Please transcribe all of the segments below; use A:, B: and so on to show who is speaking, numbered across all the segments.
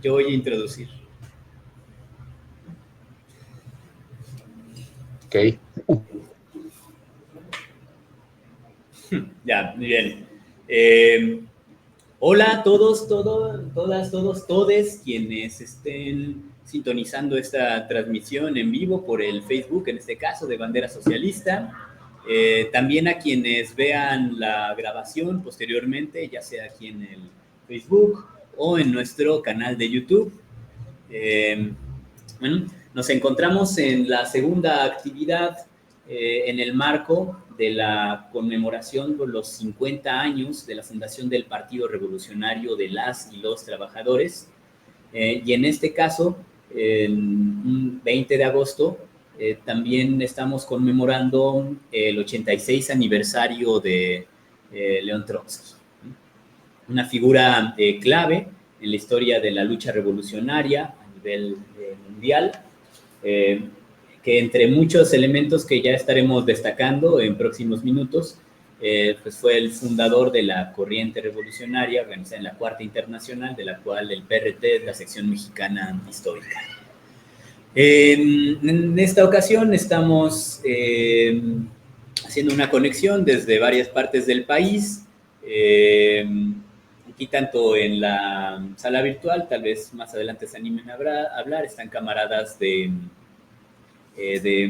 A: Yo voy a introducir.
B: Ok.
A: Ya, muy bien. Hola a todos, todas, todos, todes quienes estén sintonizando esta transmisión en vivo por el Facebook, en este caso de Bandera Socialista. También a quienes vean la grabación posteriormente, ya sea aquí en el Facebook o en nuestro canal de YouTube. Bueno, nos encontramos en la segunda actividad en el marco de la conmemoración por los 50 años de la fundación del Partido Revolucionario de las y los Trabajadores. Y en este caso, el 20 de agosto, también estamos conmemorando el 86 aniversario de León Trotsky, una figura clave en la historia de la lucha revolucionaria a nivel mundial, que entre muchos elementos que ya estaremos destacando en próximos minutos, pues fue el fundador de la corriente revolucionaria organizada en la Cuarta Internacional, de la cual el PRT es la sección mexicana histórica. En esta ocasión estamos haciendo una conexión desde varias partes del país, aquí tanto en la sala virtual, tal vez más adelante se animen a hablar, están camaradas de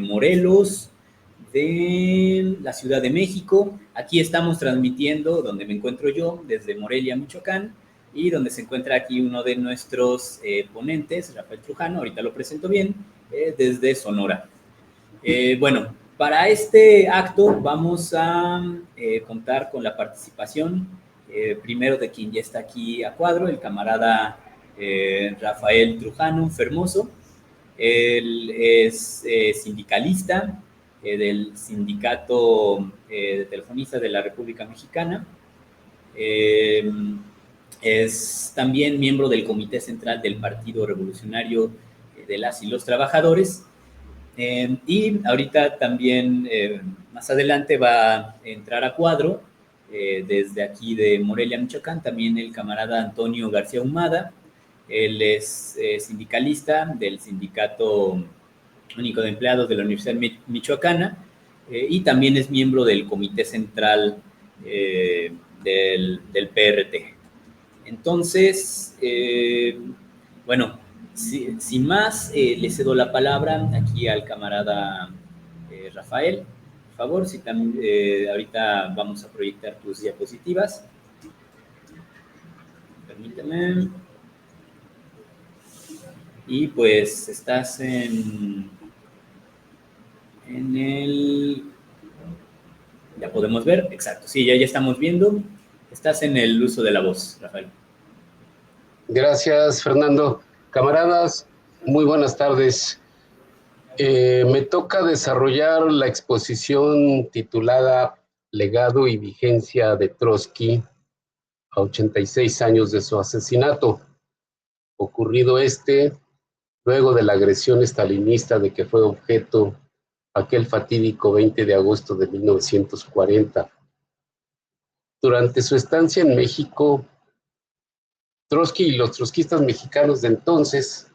A: Morelos, de la Ciudad de México. Aquí estamos transmitiendo, donde me encuentro yo, desde Morelia, Michoacán, y donde se encuentra aquí uno de nuestros ponentes, Rafael Trujano, ahorita lo presento bien, desde Sonora. Bueno, para este acto vamos a contar con la participación primero de quien ya está aquí a cuadro, el camarada Rafael Trujano Fermoso. Él es sindicalista del Sindicato de Telefonistas de la República Mexicana. Es también miembro del Comité Central del Partido Revolucionario de las y los Trabajadores. Y ahorita también, más adelante, va a entrar a cuadro desde aquí de Morelia, Michoacán, también el camarada Antonio García Humada. Él es sindicalista del Sindicato Único de Empleados de la Universidad Michoacana y también es miembro del Comité Central del PRT. Entonces, bueno, sin más, le cedo la palabra aquí al camarada Rafael. Por favor, si ahorita vamos a proyectar tus diapositivas. Permíteme. Y pues estás en el... Ya podemos ver, exacto. Sí, ya estamos viendo. Estás en el uso de la voz, Rafael.
B: Gracias, Fernando. Camaradas, muy buenas tardes. Me toca desarrollar la exposición titulada Legado y vigencia de Trotsky a 86 años de su asesinato, ocurrido luego de la agresión estalinista de que fue objeto aquel fatídico 20 de agosto de 1940. Durante su estancia en México, Trotsky y los trotskistas mexicanos de entonces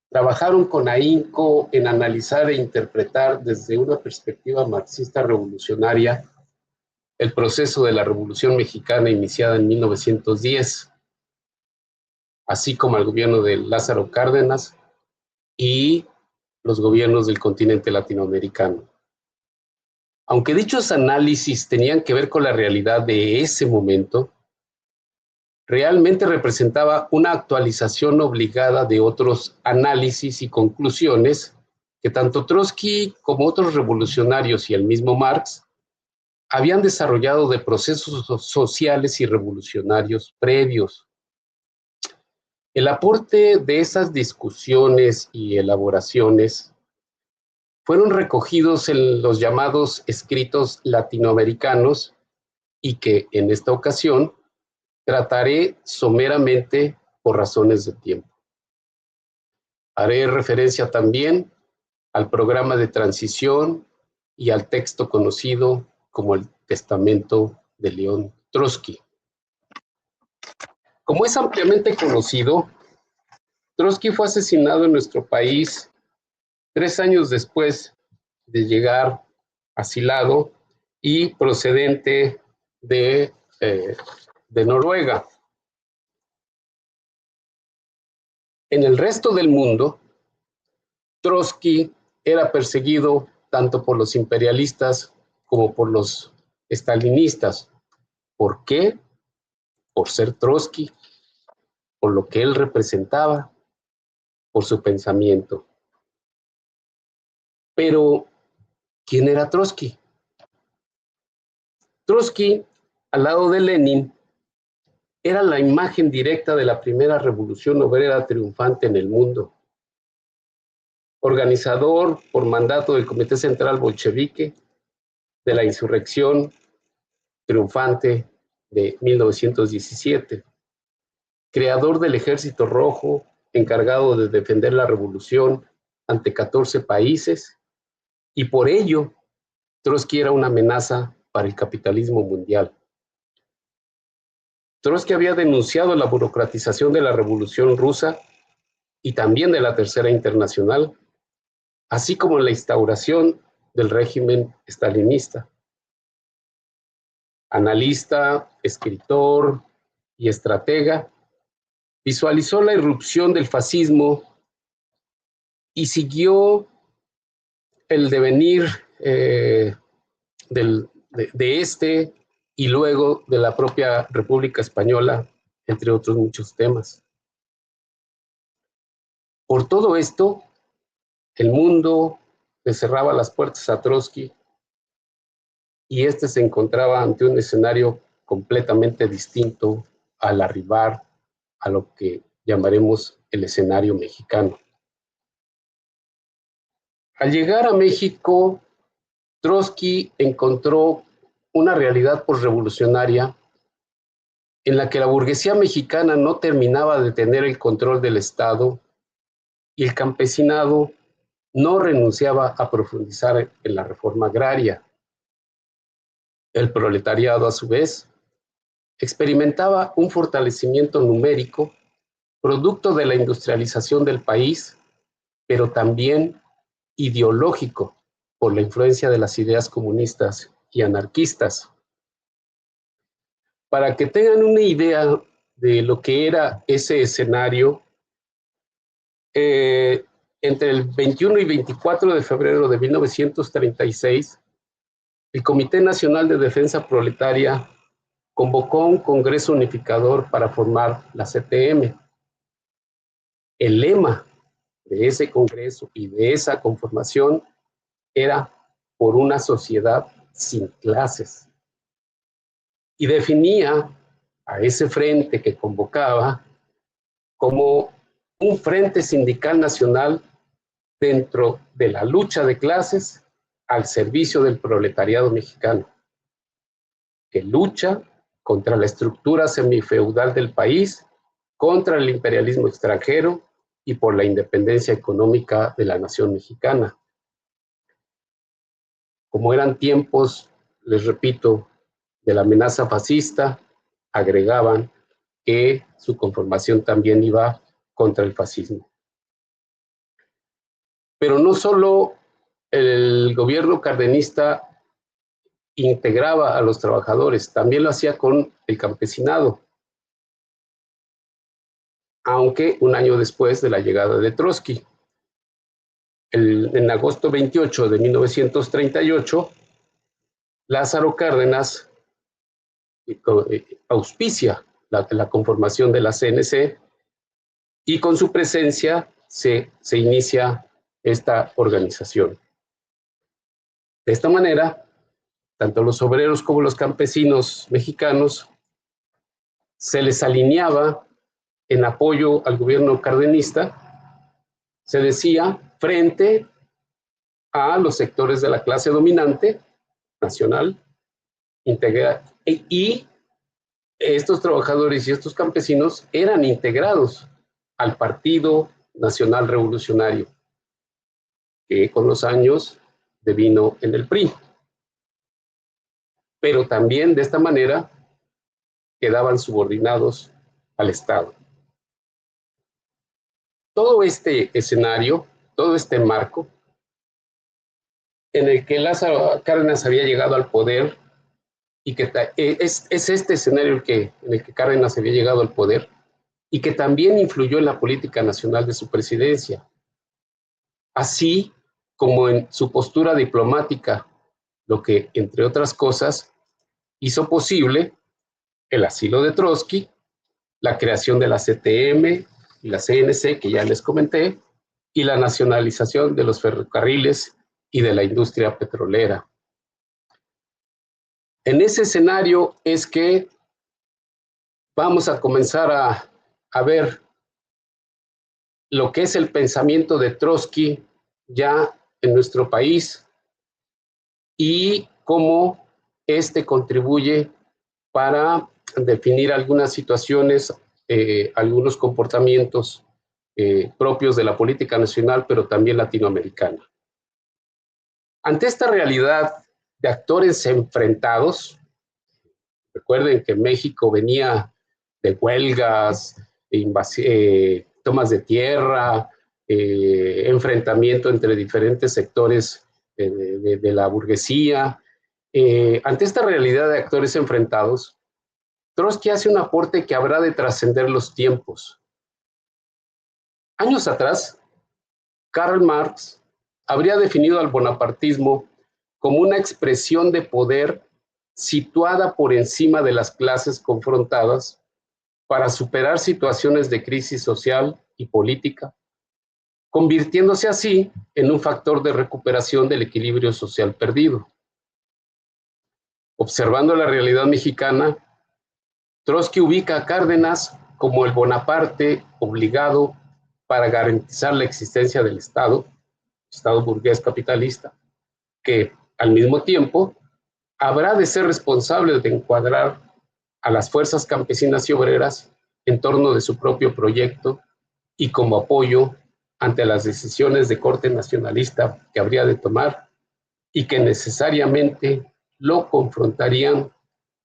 B: trabajaron con ahínco en analizar e interpretar desde una perspectiva marxista revolucionaria el proceso de la Revolución Mexicana iniciada en 1910, así como el gobierno de Lázaro Cárdenas y los gobiernos del continente latinoamericano. Aunque dichos análisis tenían que ver con la realidad de ese momento, realmente representaba una actualización obligada de otros análisis y conclusiones que tanto Trotsky como otros revolucionarios y el mismo Marx habían desarrollado de procesos sociales y revolucionarios previos. El aporte de esas discusiones y elaboraciones fueron recogidos en los llamados escritos latinoamericanos y que en esta ocasión trataré someramente por razones de tiempo. Haré referencia también al programa de transición y al texto conocido como el Testamento de León Trotsky. Como es ampliamente conocido, Trotsky fue asesinado en nuestro país 3 años después de llegar asilado y procedente de Noruega. En el resto del mundo, Trotsky era perseguido tanto por los imperialistas como por los estalinistas. ¿Por qué? Por ser Trotsky, por lo que él representaba, por su pensamiento. Pero, ¿quién era Trotsky? Trotsky, al lado de Lenin, era la imagen directa de la primera revolución obrera triunfante en el mundo. Organizador por mandato del Comité Central Bolchevique de la insurrección triunfante de 1917. Creador del Ejército Rojo, encargado de defender la revolución ante 14 países, y por ello, Trotsky era una amenaza para el capitalismo mundial. Trotsky había denunciado la burocratización de la Revolución Rusa y también de la Tercera Internacional, así como la instauración del régimen stalinista. Analista, escritor y estratega, visualizó la irrupción del fascismo y siguió el devenir de este y luego de la propia República Española, entre otros muchos temas. Por todo esto, el mundo le cerraba las puertas a Trotsky y este se encontraba ante un escenario completamente distinto al arribar a lo que llamaremos el escenario mexicano. Al llegar a México, Trotsky encontró una realidad posrevolucionaria en la que la burguesía mexicana no terminaba de tener el control del Estado y el campesinado no renunciaba a profundizar en la reforma agraria. El proletariado, a su vez, experimentaba un fortalecimiento numérico producto de la industrialización del país, pero también ideológico por la influencia de las ideas comunistas y anarquistas. Para que tengan una idea de lo que era ese escenario, entre el 21 y 24 de febrero de 1936, el Comité Nacional de Defensa Proletaria convocó un Congreso Unificador para formar la CTM. El lema de ese Congreso y de esa conformación era por una sociedad sin clases. Y definía a ese frente que convocaba como un frente sindical nacional dentro de la lucha de clases al servicio del proletariado mexicano, que lucha contra la estructura semifeudal del país, contra el imperialismo extranjero y por la independencia económica de la nación mexicana. Como eran tiempos, les repito, de la amenaza fascista, agregaban que su conformación también iba contra el fascismo. Pero no solo el gobierno cardenista integraba a los trabajadores, también lo hacía con el campesinado, aunque un año después de la llegada de Trotsky. En agosto 28 de 1938, Lázaro Cárdenas auspicia la conformación de la CNC y con su presencia se inicia esta organización. De esta manera, tanto los obreros como los campesinos mexicanos se les alineaba en apoyo al gobierno cardenista, se decía, frente a los sectores de la clase dominante nacional, y estos trabajadores y estos campesinos eran integrados al Partido Nacional Revolucionario, que con los años devino en el PRI. Pero también de esta manera quedaban subordinados al Estado. todo este escenario, todo este marco, en el que Lázaro Cárdenas había llegado al poder, y que es este escenario en el que Cárdenas había llegado al poder, y que también influyó en la política nacional de su presidencia, así como en su postura diplomática, lo que, entre otras cosas, hizo posible el asilo de Trotsky, la creación de la CTM y la CNC, que ya les comenté, y la nacionalización de los ferrocarriles y de la industria petrolera. En ese escenario es que vamos a comenzar a ver lo que es el pensamiento de Trotsky ya en nuestro país y cómo este contribuye para definir algunas situaciones, algunos comportamientos propios de la política nacional, pero también latinoamericana. Ante esta realidad de actores enfrentados, recuerden que México venía de huelgas, tomas de tierra, enfrentamiento entre diferentes sectores de la burguesía. Ante esta realidad de actores enfrentados, Trotsky hace un aporte que habrá de trascender los tiempos. Años atrás, Karl Marx habría definido al bonapartismo como una expresión de poder situada por encima de las clases confrontadas para superar situaciones de crisis social y política, convirtiéndose así en un factor de recuperación del equilibrio social perdido. Observando la realidad mexicana, Trotsky ubica a Cárdenas como el Bonaparte obligado para garantizar la existencia del Estado burgués capitalista, que al mismo tiempo habrá de ser responsable de encuadrar a las fuerzas campesinas y obreras en torno de su propio proyecto y como apoyo ante las decisiones de corte nacionalista que habría de tomar y que necesariamente lo confrontarían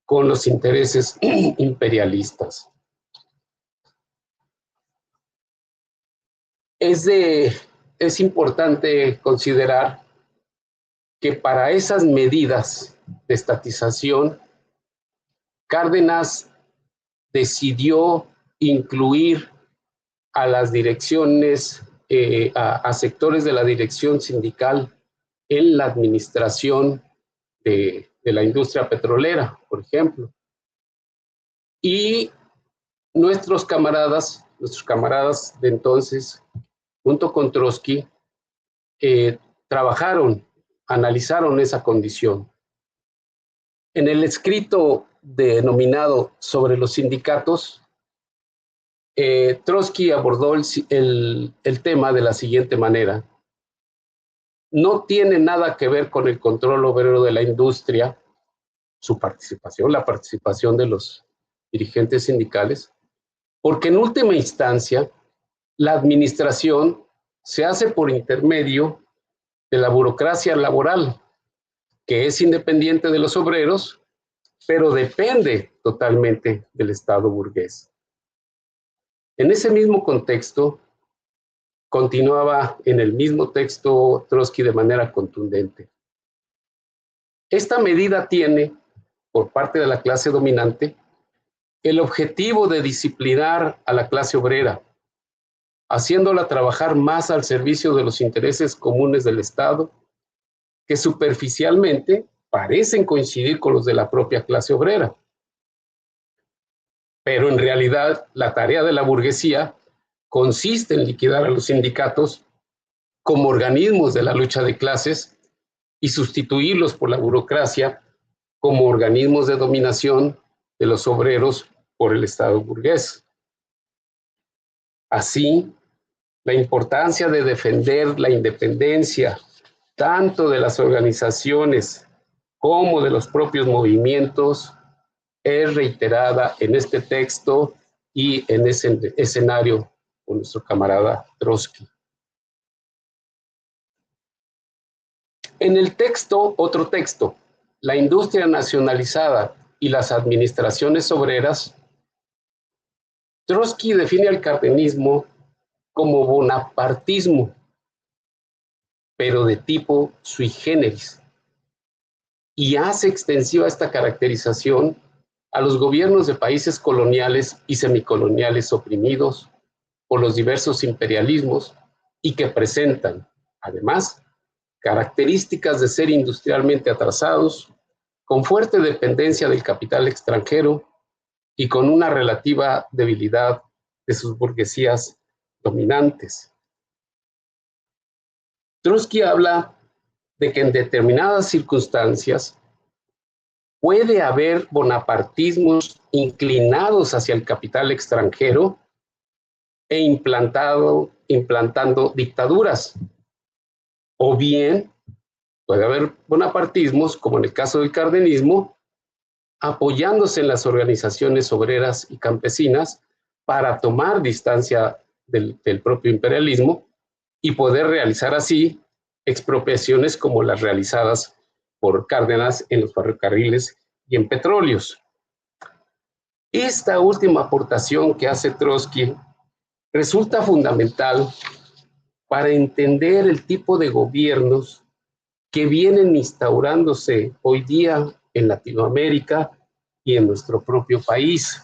B: con los intereses imperialistas. Es importante considerar que para esas medidas de estatización, Cárdenas decidió incluir a las direcciones, a sectores de la dirección sindical en la administración de la industria petrolera, por ejemplo. Y nuestros camaradas de entonces, junto con Trotsky, analizaron esa condición. En el escrito denominado Sobre los sindicatos, Trotsky abordó el tema de la siguiente manera. No tiene nada que ver con el control obrero de la industria, su participación, la participación de los dirigentes sindicales, porque en última instancia, la administración se hace por intermedio de la burocracia laboral, que es independiente de los obreros, pero depende totalmente del Estado burgués. En ese mismo contexto, continuaba en el mismo texto Trotsky de manera contundente. Esta medida tiene, por parte de la clase dominante, el objetivo de disciplinar a la clase obrera, haciéndola trabajar más al servicio de los intereses comunes del Estado, que superficialmente parecen coincidir con los de la propia clase obrera. Pero en realidad la tarea de la burguesía consiste en liquidar a los sindicatos como organismos de la lucha de clases y sustituirlos por la burocracia como organismos de dominación de los obreros por el Estado burgués. Así, la importancia de defender la independencia tanto de las organizaciones como de los propios movimientos es reiterada en este texto y en ese escenario con nuestro camarada Trotsky. En el texto, otro texto, La industria nacionalizada y las administraciones obreras, Trotsky define al cardenismo como bonapartismo, pero de tipo sui generis, y hace extensiva esta caracterización a los gobiernos de países coloniales y semicoloniales oprimidos por los diversos imperialismos y que presentan, además, características de ser industrialmente atrasados, con fuerte dependencia del capital extranjero y con una relativa debilidad de sus burguesías dominantes. Trotsky habla de que en determinadas circunstancias puede haber bonapartismos inclinados hacia el capital extranjero e implantando dictaduras, o bien puede haber bonapartismos, como en el caso del cardenismo, apoyándose en las organizaciones obreras y campesinas para tomar distancia del propio imperialismo y poder realizar así expropiaciones como las realizadas por Cárdenas en los ferrocarriles y en petróleos. Esta última aportación que hace Trotsky resulta fundamental para entender el tipo de gobiernos que vienen instaurándose hoy día en Latinoamérica y en nuestro propio país.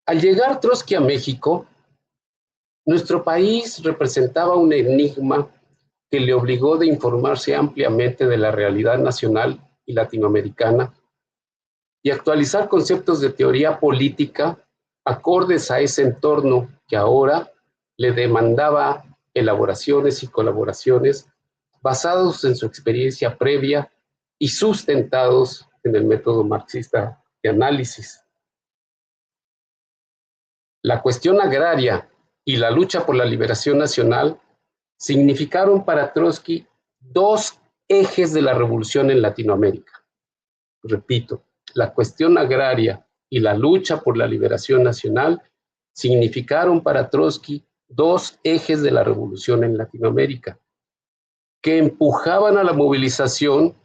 B: Al llegar Trotsky a México, nuestro país representaba un enigma que le obligó de informarse ampliamente de la realidad nacional y latinoamericana y actualizar conceptos de teoría política acordes a ese entorno que ahora le demandaba elaboraciones y colaboraciones basados en su experiencia previa y sustentados en el método marxista de análisis. La cuestión agraria y la lucha por la liberación nacional significaron para Trotsky dos ejes de la revolución en Latinoamérica. Repito, la cuestión agraria y la lucha por la liberación nacional significaron para Trotsky dos ejes de la revolución en Latinoamérica, que empujaban a la movilización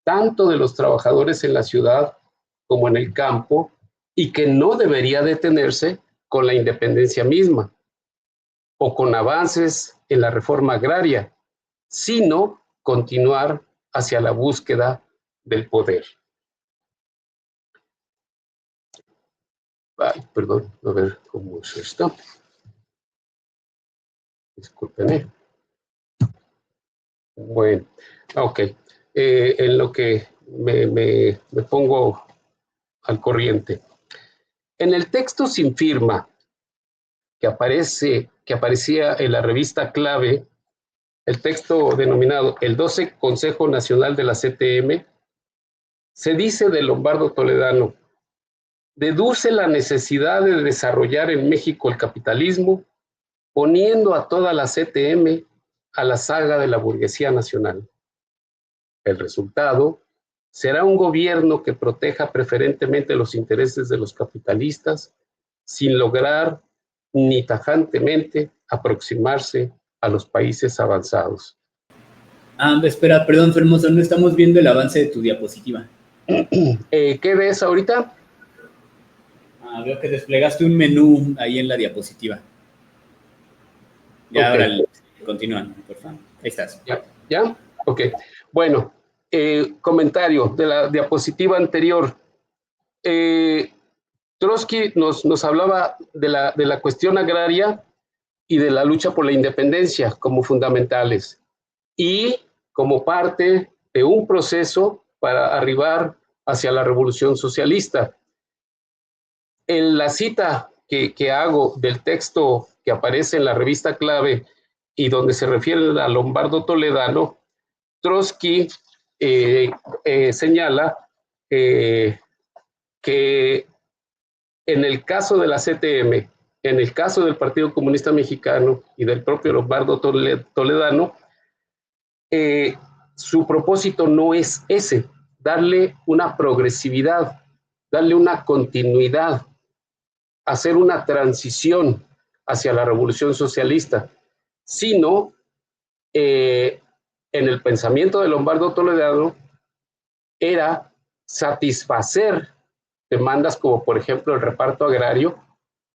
B: tanto de los trabajadores en la ciudad como en el campo, y que no debería detenerse con la independencia misma o con avances en la reforma agraria, sino continuar hacia la búsqueda del poder. Ay, perdón, a ver cómo es esto. Discúlpenme. Bueno, ok. En lo que me pongo al corriente. En el texto sin firma que aparecía en la revista Clave, el texto denominado el 12 Consejo Nacional de la CTM, se dice de Lombardo Toledano: deduce la necesidad de desarrollar en México el capitalismo, poniendo a toda la CTM a la saga de la burguesía nacional. El resultado será un gobierno que proteja preferentemente los intereses de los capitalistas, sin lograr ni tajantemente aproximarse a los países avanzados.
A: Espera, perdón, Fermoso, no estamos viendo el avance de tu diapositiva.
B: ¿Qué ves ahorita?
A: Veo que desplegaste un menú ahí en la diapositiva. Ya, okay. Ahora continúan, por favor. Ahí estás.
B: ¿Ya? Ok. Bueno, comentario de la diapositiva anterior. Trotsky nos hablaba de la cuestión agraria y de la lucha por la independencia como fundamentales, y como parte de un proceso para arribar hacia la revolución socialista. En la cita que hago del texto que aparece en la revista Clave y donde se refiere a Lombardo Toledano, Trotsky señala que en el caso de la CTM, en el caso del Partido Comunista Mexicano y del propio Lombardo Toledano, su propósito no es ese, darle una progresividad, darle una continuidad, hacer una transición hacia la revolución socialista, sino en el pensamiento de Lombardo Toledano era satisfacer demandas como, por ejemplo, el reparto agrario,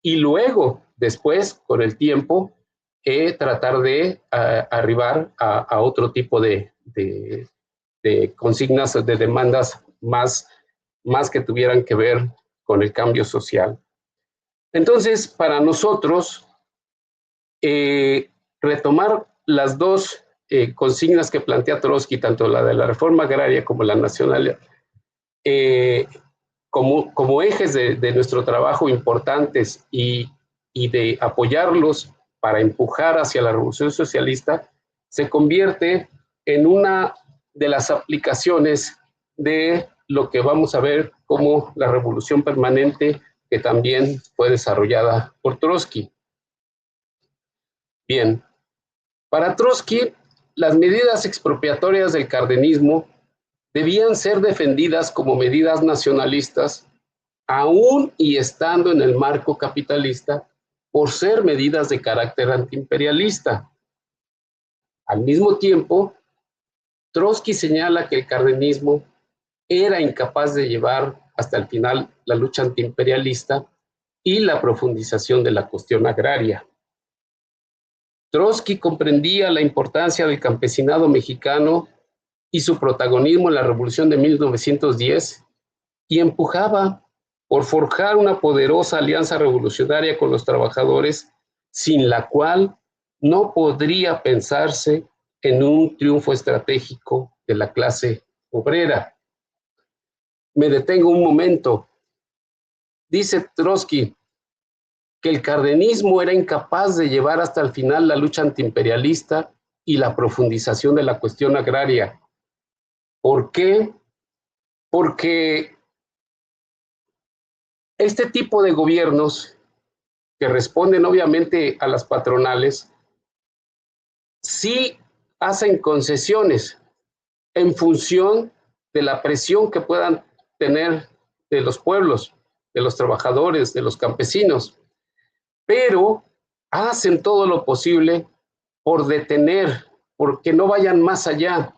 B: y luego, después, con el tiempo, tratar de arribar a otro tipo de consignas, de demandas más que tuvieran que ver con el cambio social. Entonces, para nosotros, retomar las dos consignas que plantea Trotsky, tanto la de la reforma agraria como la nacional, como ejes de nuestro trabajo importantes y de apoyarlos para empujar hacia la revolución socialista, se convierte en una de las aplicaciones de lo que vamos a ver como la revolución permanente, que también fue desarrollada por Trotsky. Bien, para Trotsky, las medidas expropiatorias del cardenismo debían ser defendidas como medidas nacionalistas, aún y estando en el marco capitalista, por ser medidas de carácter antiimperialista. Al mismo tiempo, Trotsky señala que el cardenismo era incapaz de llevar hasta el final la lucha antiimperialista y la profundización de la cuestión agraria. Trotsky comprendía la importancia del campesinado mexicano y su protagonismo en la Revolución de 1910 y empujaba por forjar una poderosa alianza revolucionaria con los trabajadores, sin la cual no podría pensarse en un triunfo estratégico de la clase obrera. Me detengo un momento. Dice Trotsky que el cardenismo era incapaz de llevar hasta el final la lucha antiimperialista y la profundización de la cuestión agraria. ¿Por qué? Porque este tipo de gobiernos que responden obviamente a las patronales, sí hacen concesiones en función de la presión que puedan tener de los pueblos, de los trabajadores, de los campesinos, pero hacen todo lo posible por detener, porque no vayan más allá.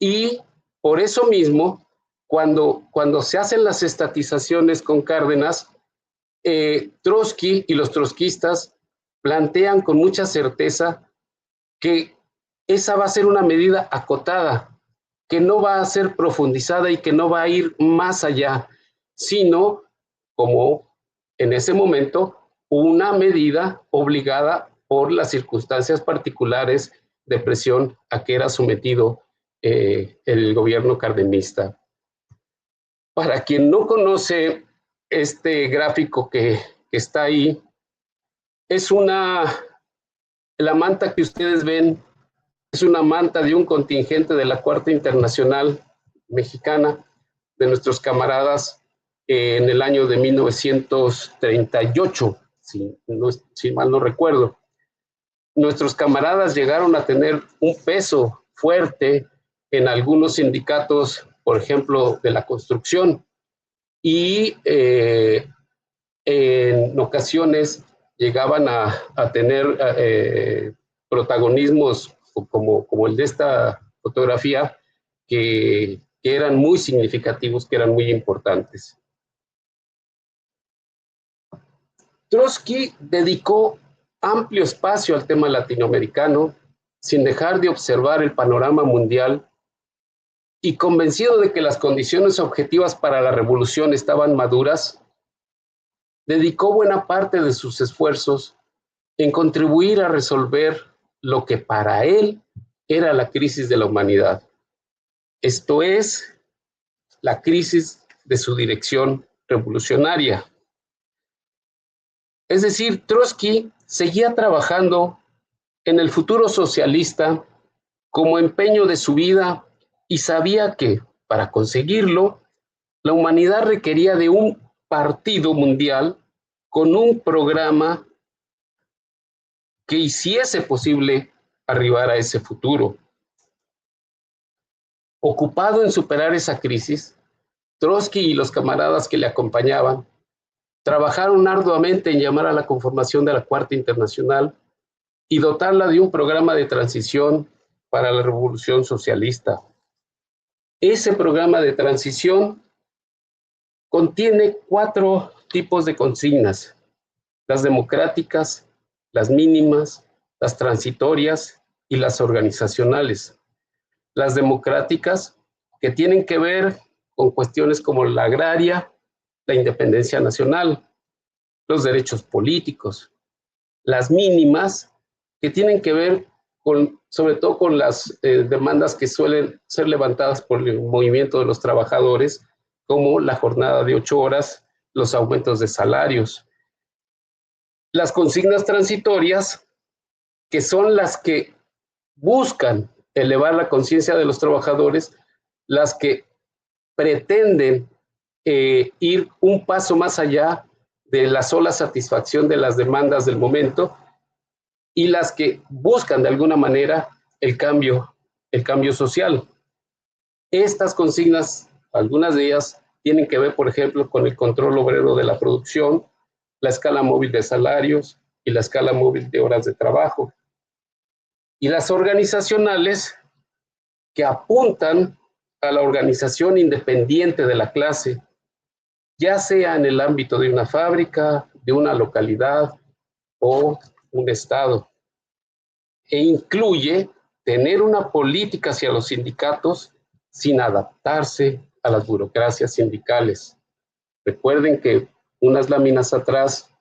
B: Y por eso mismo, cuando se hacen las estatizaciones con Cárdenas, Trotsky y los trotskistas plantean con mucha certeza que esa va a ser una medida acotada, que no va a ser profundizada y que no va a ir más allá, sino, como en ese momento, una medida obligada por las circunstancias particulares de presión a que era sometido el gobierno cardenista. Para quien no conoce este gráfico que está ahí, es la manta que ustedes ven es una manta de un contingente de la Cuarta Internacional Mexicana, de nuestros camaradas en el año de 1938, si mal no recuerdo. Nuestros camaradas llegaron a tener un peso fuerte en algunos sindicatos, por ejemplo, de la construcción, y en ocasiones llegaban a tener protagonismos como el de esta fotografía, que eran muy significativos, que eran muy importantes. Trotsky dedicó amplio espacio al tema latinoamericano, sin dejar de observar el panorama mundial, y convencido de que las condiciones objetivas para la revolución estaban maduras, dedicó buena parte de sus esfuerzos en contribuir a resolver lo que para él era la crisis de la humanidad. Esto es, la crisis de su dirección revolucionaria. Es decir, Trotsky seguía trabajando en el futuro socialista como empeño de su vida y sabía que, para conseguirlo, la humanidad requería de un partido mundial con un programa que hiciese posible arribar a ese futuro. Ocupado en superar esa crisis, Trotsky y los camaradas que le acompañaban trabajaron arduamente en llamar a la conformación de la Cuarta Internacional y dotarla de un programa de transición para la revolución socialista. Ese programa de transición contiene 4 tipos de consignas. las democráticas, las mínimas, las transitorias y las organizacionales. Las democráticas, que tienen que ver con cuestiones como la agraria, la independencia nacional, los derechos políticos. Las mínimas, que tienen que ver sobre todo con las demandas que suelen ser levantadas por el movimiento de los trabajadores, como la jornada de 8 horas, los aumentos de salarios. Las consignas transitorias, que son las que buscan elevar la conciencia de los trabajadores, las que pretenden ir un paso más allá de la sola satisfacción de las demandas del momento, y las que buscan de alguna manera el cambio social. Estas consignas, algunas de ellas, tienen que ver, por ejemplo, con el control obrero de la producción, la escala móvil de salarios y la escala móvil de horas de trabajo. Y las organizacionales, que apuntan a la organización independiente de la clase, ya sea en el ámbito de una fábrica, de una localidad o un estado. E incluye tener una política hacia los sindicatos sin adaptarse a las burocracias sindicales. Recuerden que unas láminas atrás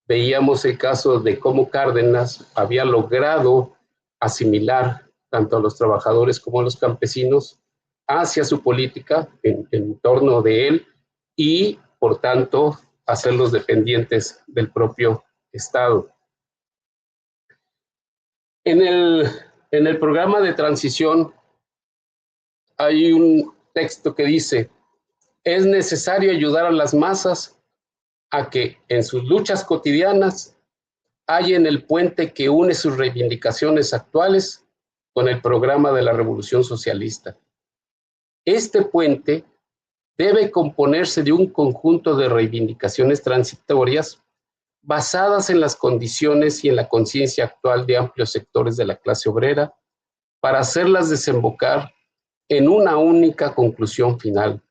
B: veíamos el caso de cómo Cárdenas había logrado asimilar tanto a los trabajadores como a los campesinos hacia su política en torno de él y, por tanto, hacerlos dependientes del propio Estado. En el programa de transición hay un texto que dice: es necesario ayudar a las masas a que en sus luchas cotidianas hallen el puente que une sus reivindicaciones actuales con el programa de la Revolución Socialista. Este puente debe componerse de un conjunto de reivindicaciones transitorias basadas en las condiciones y en la conciencia actual de amplios sectores de la clase obrera, para hacerlas desembocar en una única conclusión final: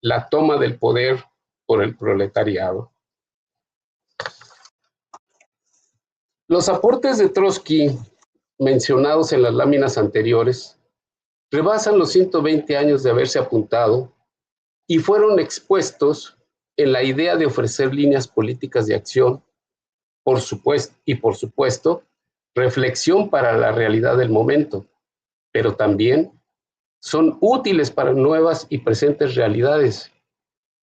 B: la toma del poder por el proletariado. Los aportes de Trotsky, mencionados en las láminas anteriores, rebasan los 120 años de haberse apuntado y fueron expuestos en la idea de ofrecer líneas políticas de acción, por supuesto, reflexión para la realidad del momento, pero también son útiles para nuevas y presentes realidades,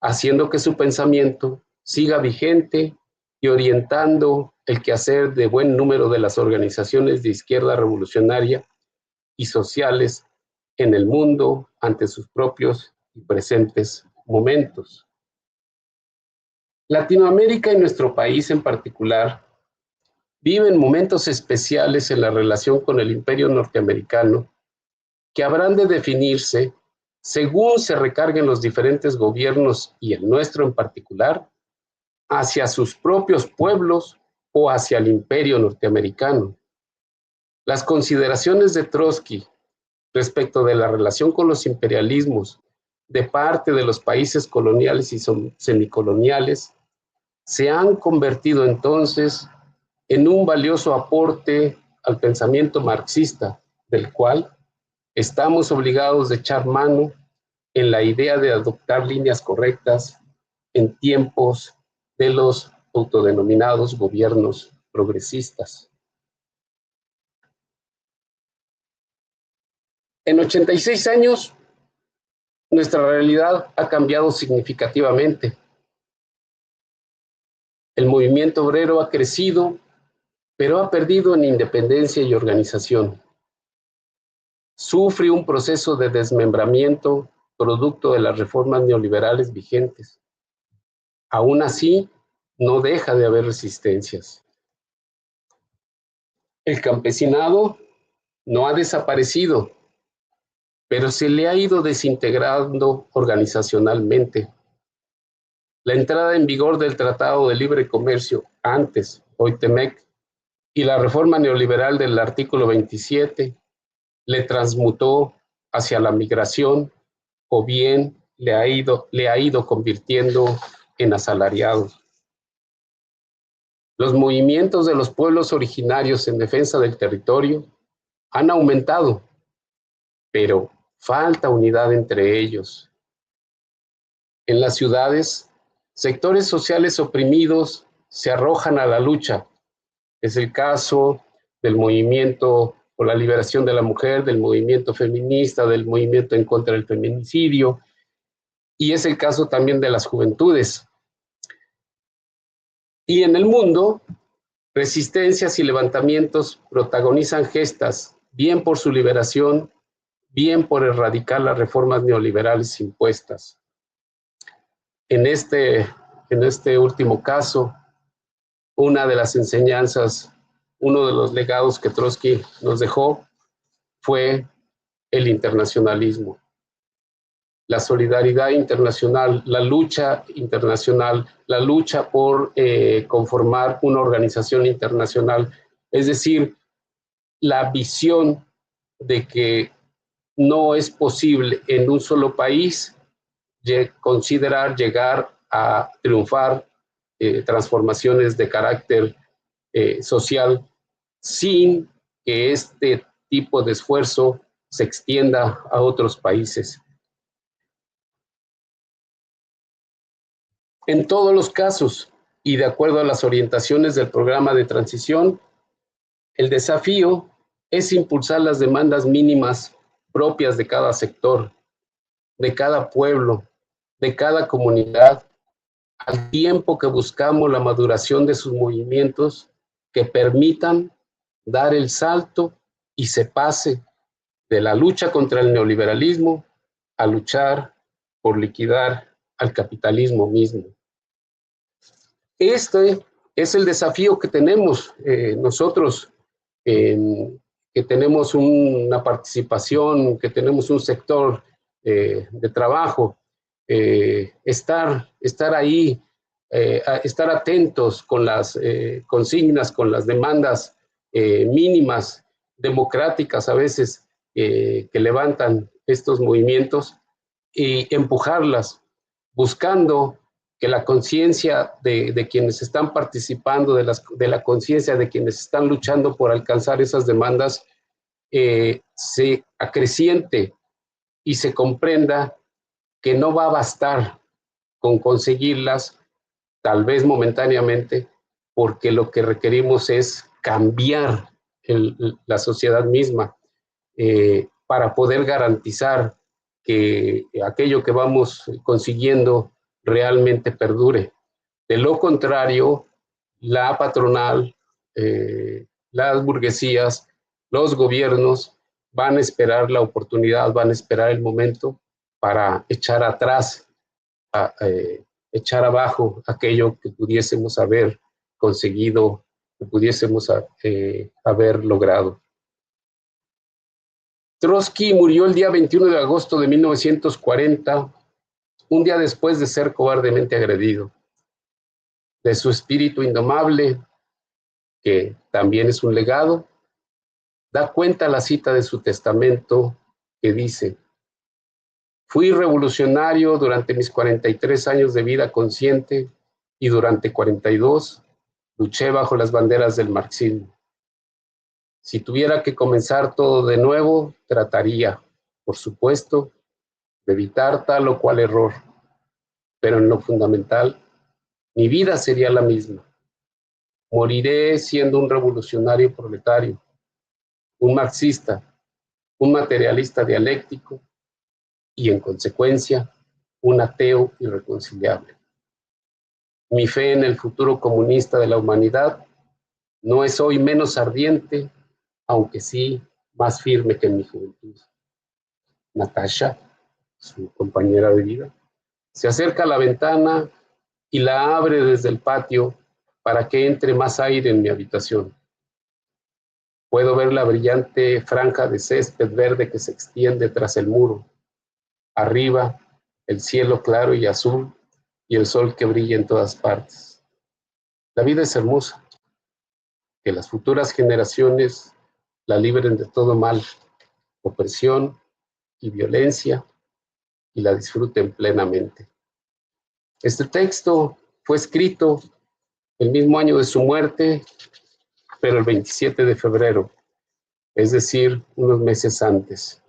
B: haciendo que su pensamiento siga vigente y orientando el quehacer de buen número de las organizaciones de izquierda revolucionaria y sociales en el mundo ante sus propios y presentes momentos. Latinoamérica y nuestro país en particular viven momentos especiales en la relación con el imperio norteamericano, que habrán de definirse según se recarguen los diferentes gobiernos, y el nuestro en particular, hacia sus propios pueblos o hacia el imperio norteamericano. Las consideraciones de Trotsky respecto de la relación con los imperialismos de parte de los países coloniales y semicoloniales se han convertido entonces en un valioso aporte al pensamiento marxista, del cual estamos obligados de echar mano en la idea de adoptar líneas correctas en tiempos de los autodenominados gobiernos progresistas. En 86 años, nuestra realidad ha cambiado significativamente. El movimiento obrero ha crecido, pero ha perdido en independencia y organización. Sufre un proceso de desmembramiento producto de las reformas neoliberales vigentes. Aún así, no deja de haber resistencias. El campesinado no ha desaparecido, pero se le ha ido desintegrando organizacionalmente. La entrada en vigor del Tratado de Libre Comercio, antes, hoy TEMEC, y la reforma neoliberal del artículo 27 le transmutó hacia la migración, o bien le ha ido convirtiendo en asalariado. Los movimientos de los pueblos originarios en defensa del territorio han aumentado, pero falta unidad entre ellos. En las ciudades, sectores sociales oprimidos se arrojan a la lucha. Es el caso del movimiento por la liberación de la mujer, del movimiento feminista, del movimiento en contra del feminicidio, y es el caso también de las juventudes. Y en el mundo, resistencias y levantamientos protagonizan gestas, bien por su liberación, bien por erradicar las reformas neoliberales impuestas. En este último caso, una de las enseñanzas, uno de los legados que Trotsky nos dejó fue el internacionalismo, la solidaridad internacional, la lucha internacional, la lucha por conformar una organización internacional, es decir, la visión de que no es posible en un solo país considerar llegar a triunfar transformaciones de carácter social sin que este tipo de esfuerzo se extienda a otros países. En todos los casos, y de acuerdo a las orientaciones del programa de transición, el desafío es impulsar las demandas mínimas propias de cada sector, de cada pueblo, de cada comunidad, al tiempo que buscamos la maduración de sus movimientos que permitan dar el salto y se pase de la lucha contra el neoliberalismo a luchar por liquidar al capitalismo mismo. Este es el desafío que tenemos nosotros, que tenemos una participación, que tenemos un sector de trabajo, estar ahí, estar atentos con las consignas, con las demandas mínimas, democráticas a veces, que levantan estos movimientos y empujarlas, buscando que la conciencia de quienes están participando, de la conciencia de quienes están luchando por alcanzar esas demandas, se acreciente y se comprenda que no va a bastar con conseguirlas, tal vez momentáneamente, porque lo que requerimos es cambiar la sociedad misma para poder garantizar que aquello que vamos consiguiendo realmente perdure. De lo contrario, la patronal, las burguesías, los gobiernos van a esperar la oportunidad, van a esperar el momento para echar atrás, echar abajo aquello que pudiésemos haber conseguido, que pudiésemos haber logrado. Trotsky murió el día 21 de agosto de 1940, un día después de ser cobardemente agredido. De su espíritu indomable, que también es un legado, da cuenta la cita de su testamento que dice: fui revolucionario durante mis 43 años de vida consciente y durante 42 luché bajo las banderas del marxismo. Si tuviera que comenzar todo de nuevo, trataría, por supuesto, de evitar tal o cual error, pero en lo fundamental, mi vida sería la misma. Moriré siendo un revolucionario proletario, un marxista, un materialista dialéctico y, en consecuencia, un ateo irreconciliable. Mi fe en el futuro comunista de la humanidad no es hoy menos ardiente, aunque sí más firme que en mi juventud. Natasha, su compañera de vida, se acerca a la ventana y la abre desde el patio para que entre más aire en mi habitación. Puedo ver la brillante franja de césped verde que se extiende tras el muro. Arriba, el cielo claro y azul y el sol que brilla en todas partes. La vida es hermosa. Que las futuras generaciones la libren de todo mal, opresión y violencia y la disfruten plenamente. Este texto fue escrito el mismo año de su muerte, pero el 27 de febrero, es decir, unos meses antes.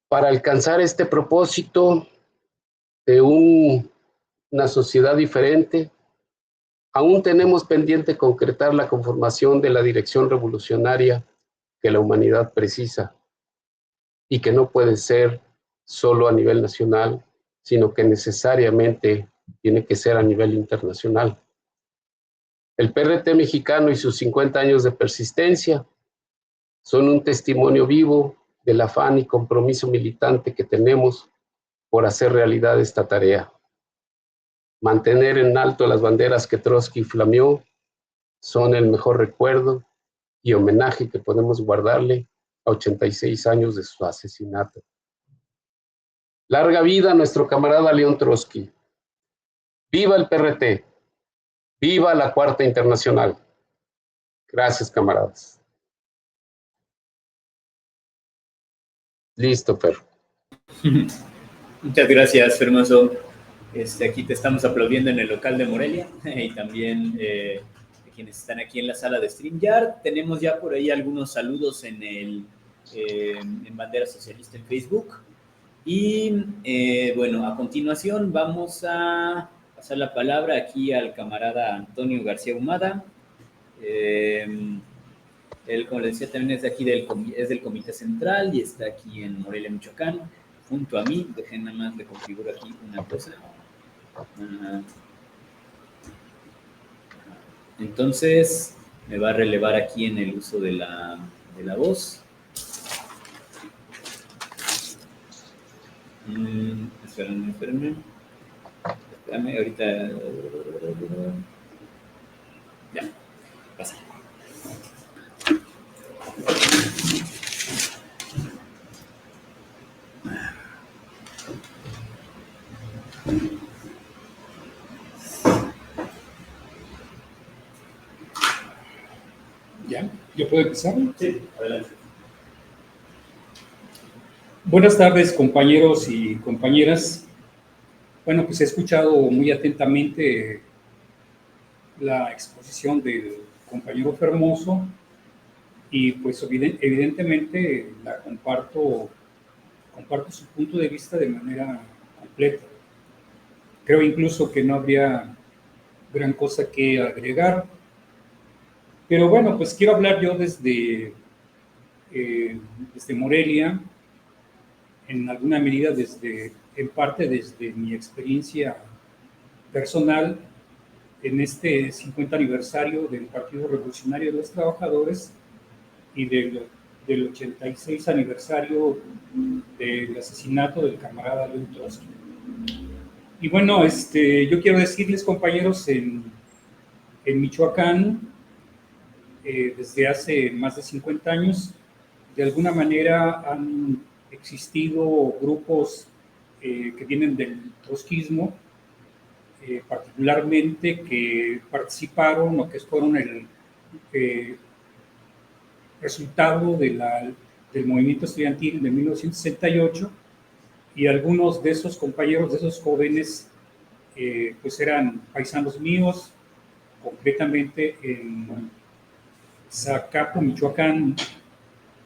B: Para alcanzar este propósito de una sociedad diferente, aún tenemos pendiente concretar la conformación de la dirección revolucionaria que la humanidad precisa y que no puede ser solo a nivel nacional, sino que necesariamente tiene que ser a nivel internacional. El PRT mexicano y sus 50 años de persistencia son un testimonio vivo del afán y compromiso militante que tenemos por hacer realidad esta tarea. Mantener en alto las banderas que Trotsky flameó son el mejor recuerdo y homenaje que podemos guardarle a 86 años de su asesinato. Larga vida a nuestro camarada León Trotsky. ¡Viva el PRT! ¡Viva la Cuarta Internacional! Gracias, camaradas. Listo, Fer.
A: Muchas gracias, Fermoso. Aquí te estamos aplaudiendo en el local de Morelia y también quienes están aquí en la sala de StreamYard. Tenemos ya por ahí algunos saludos en Bandera Socialista en Facebook. Y bueno, a continuación vamos a pasar la palabra aquí al camarada Antonio García Humada. Él, como le decía, también es de aquí es del Comité Central y está aquí en Morelia, Michoacán, junto a mí. Dejen nada más, le configuro aquí una cosa. Entonces, me va a relevar aquí en el uso de la voz. Espérame, ahorita. Ya, pasa.
C: ¿Ya puedo empezar?
A: Sí, adelante.
C: Buenas tardes, compañeros y compañeras. Bueno, pues he escuchado muy atentamente la exposición del compañero Fermoso y pues evidentemente la comparto su punto de vista de manera completa. Creo incluso que no habría gran cosa que agregar. Pero bueno, pues quiero hablar yo desde Morelia, en alguna medida en parte desde mi experiencia personal en este 50 aniversario del Partido Revolucionario de los Trabajadores y del 86 aniversario del asesinato del camarada León Trotsky. Y bueno, yo quiero decirles, compañeros, en Michoacán, desde hace más de 50 años, de alguna manera han existido grupos que vienen del trotskismo, particularmente que participaron o que fueron el resultado del movimiento estudiantil de 1968, y algunos de esos compañeros, de esos jóvenes, pues eran paisanos míos, concretamente en Zacapo, Michoacán,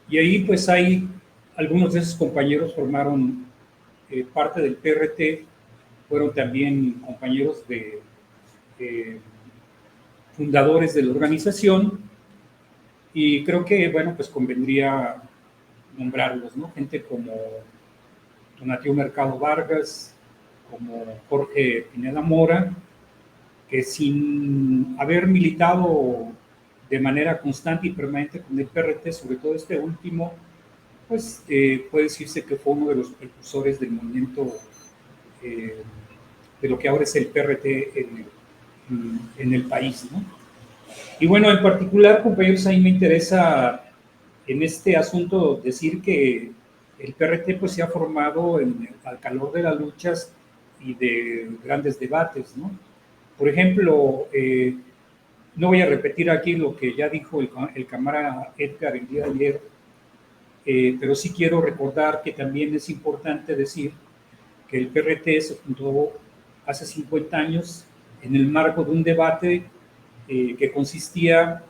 C: y ahí pues algunos de esos compañeros formaron parte del PRT, fueron también compañeros fundadores de la organización, y creo que, bueno, pues convendría nombrarlos, ¿no? Gente como Donatio Mercado Vargas, como Jorge Pineda Mora, que sin haber militado de manera constante y permanente con el PRT, sobre todo este último, pues puede decirse que fue uno de los precursores del movimiento de lo que ahora es el PRT en el país, ¿no? Y bueno, en particular, compañeros, a mí me interesa en este asunto decir que el PRT pues se ha formado al calor de las luchas y de grandes debates, ¿no? Por ejemplo, no voy a repetir aquí lo que ya dijo el camarada Edgar el día de ayer, pero sí quiero recordar que también es importante decir que el PRT se fundó hace 50 años en el marco de un debate que consistía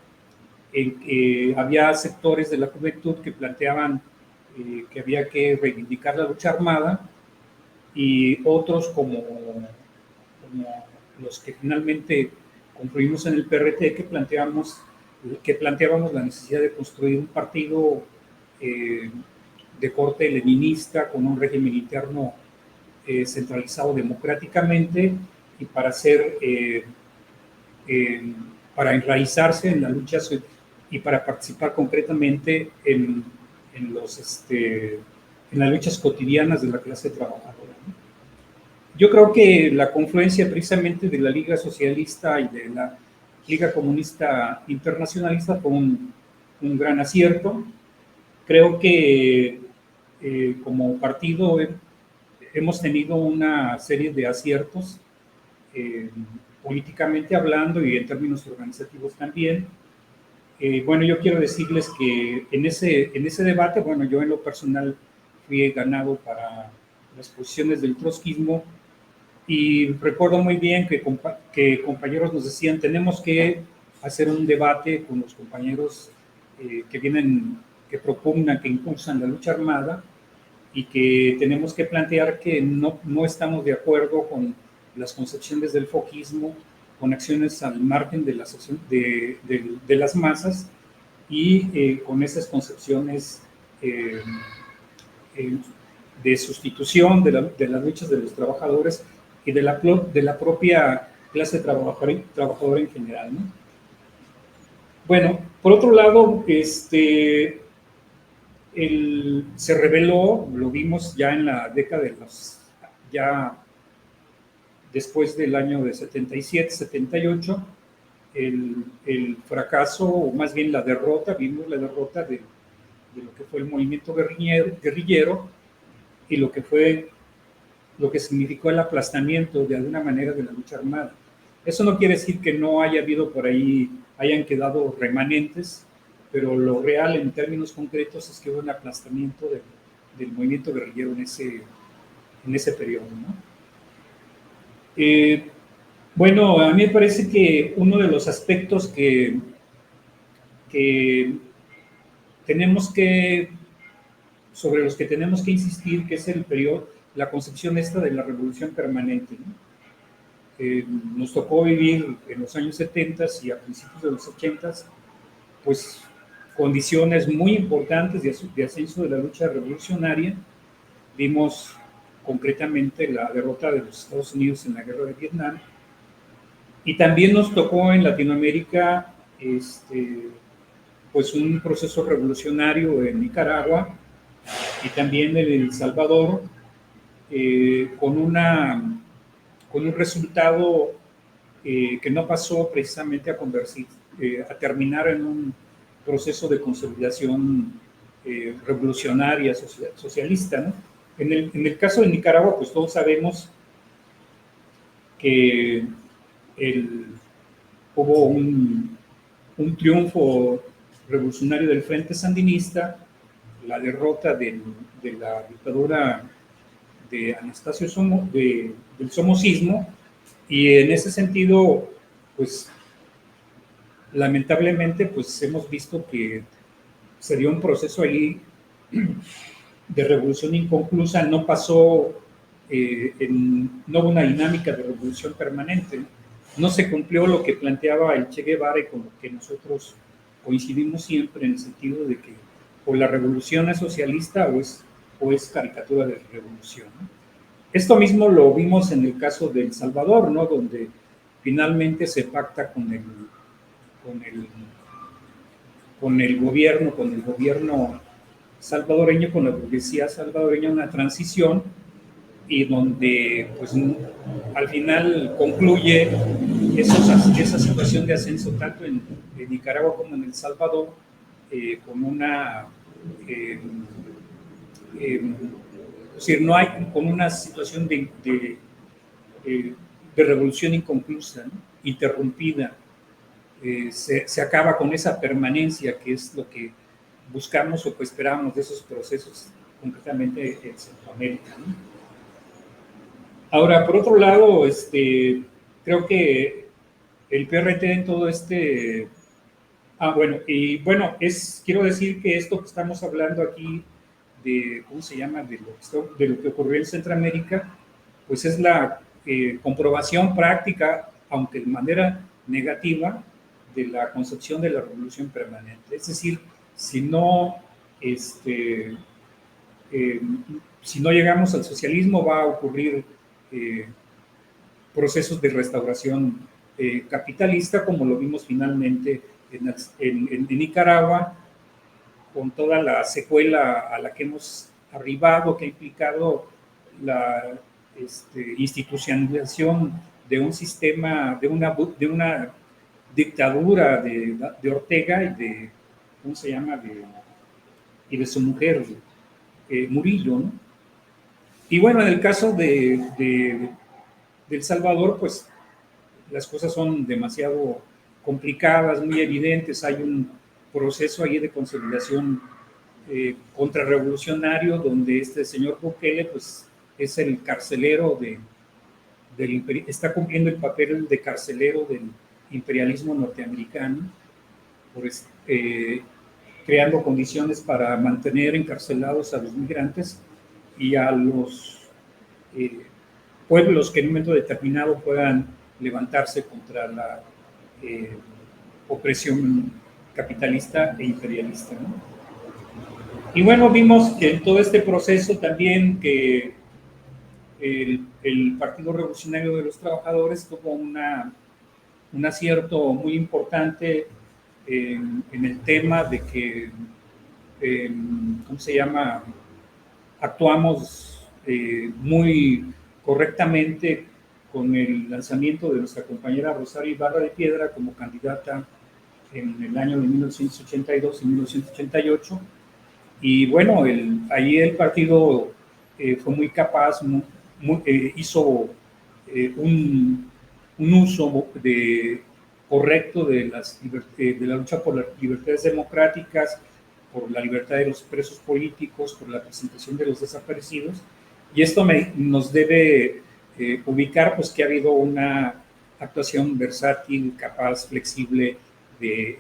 C: en que había sectores de la juventud que planteaban que había que reivindicar la lucha armada, y otros como los que finalmente confluimos en el PRT, que planteábamos la necesidad de construir un partido de corte leninista con un régimen interno centralizado democráticamente, y para enraizarse en la lucha y para participar concretamente en las luchas cotidianas de la clase trabajadora. Yo creo que la confluencia precisamente de la Liga Socialista y de la Liga Comunista Internacionalista fue un gran acierto. Creo que como partido hemos tenido una serie de aciertos, políticamente hablando y en términos organizativos también. Bueno, yo quiero decirles que en ese debate, bueno, yo en lo personal fui ganado para las posiciones del trotskismo, y recuerdo muy bien que compañeros nos decían: tenemos que hacer un debate con los compañeros que propugnan, que impulsan la lucha armada, y que tenemos que plantear que no estamos de acuerdo con las concepciones del foquismo, con acciones al margen de las masas, y con esas concepciones de sustitución de las luchas de los trabajadores y de la propia clase trabajadora en general, ¿no? Bueno, por otro lado, se reveló, lo vimos ya en la década ya después del año de 77, 78, el fracaso, o más bien la derrota, vimos la derrota de lo que fue el movimiento guerrillero, y lo que significó el aplastamiento de alguna manera de la lucha armada. Eso no quiere decir que no haya habido por ahí, hayan quedado remanentes, pero lo real en términos concretos es que hubo un aplastamiento del movimiento guerrillero en ese periodo, ¿no? Bueno, a mí me parece que uno de los aspectos que sobre los que tenemos que insistir, que es el periodo, la concepción esta de la revolución permanente, ¿no? Nos tocó vivir en los años 70 y a principios de los 80, pues condiciones muy importantes de ascenso de la lucha revolucionaria. Vimos concretamente la derrota de los Estados Unidos en la guerra de Vietnam, y también nos tocó en Latinoamérica pues un proceso revolucionario en Nicaragua y también en El Salvador, con un resultado que no pasó precisamente a terminar en un proceso de consolidación revolucionaria socialista, ¿no? En el caso de Nicaragua, pues todos sabemos que hubo un triunfo revolucionario del Frente Sandinista, la derrota de la dictadura de Anastasio del somocismo, y en ese sentido, pues lamentablemente, pues hemos visto que se dio un proceso ahí de revolución inconclusa, no pasó, no hubo una dinámica de revolución permanente, no se cumplió lo que planteaba el Che Guevara, y con lo que nosotros coincidimos siempre, en el sentido de que o la revolución es socialista o es caricatura de revolución, ¿no? Esto mismo lo vimos en el caso de El Salvador, ¿no? Donde finalmente se pacta con el gobierno salvadoreño, con la burguesía salvadoreña, una transición, y donde pues al final concluye esa situación de ascenso tanto en Nicaragua como en El Salvador, con una con una situación de revolución inconclusa, ¿no? Interrumpida. Se acaba con esa permanencia que es lo que buscamos o que esperábamos de esos procesos, concretamente en Centroamérica, ¿no? Ahora, por otro lado, creo que el PRT en todo quiero decir que esto que estamos hablando aquí ¿cómo se llama? De lo que ocurrió en Centroamérica, pues es la comprobación práctica, aunque de manera negativa, de la concepción de la revolución permanente. Es decir, si no, si no llegamos al socialismo, va a ocurrir procesos de restauración capitalista, como lo vimos finalmente en Nicaragua, con toda la secuela a la que hemos arribado, que ha implicado la institucionalización de un sistema, de una dictadura de Ortega y de, ¿cómo se llama?, y de su mujer, Murillo, ¿no? Y bueno, en el caso de El Salvador, pues las cosas son demasiado complicadas, muy evidentes, hay un proceso ahí de consolidación contrarrevolucionario, donde este señor Bukele pues es el carcelero está cumpliendo el papel de carcelero del imperialismo norteamericano, creando condiciones para mantener encarcelados a los migrantes y a los pueblos que en un momento determinado puedan levantarse contra la opresión capitalista e imperialista, ¿no? Y bueno, vimos que en todo este proceso también que el Partido Revolucionario de los Trabajadores tuvo un acierto muy importante en el tema de que, ¿cómo se llama?, actuamos muy correctamente con el lanzamiento de nuestra compañera Rosario Ibarra de Piedra como candidata en el año de 1982 y 1988. Y bueno, ahí el partido fue muy capaz, hizo un uso correcto de la lucha por las libertades democráticas, por la libertad de los presos políticos, por la presentación de los desaparecidos. Y esto nos debe ubicar pues que ha habido una actuación versátil, capaz, flexible de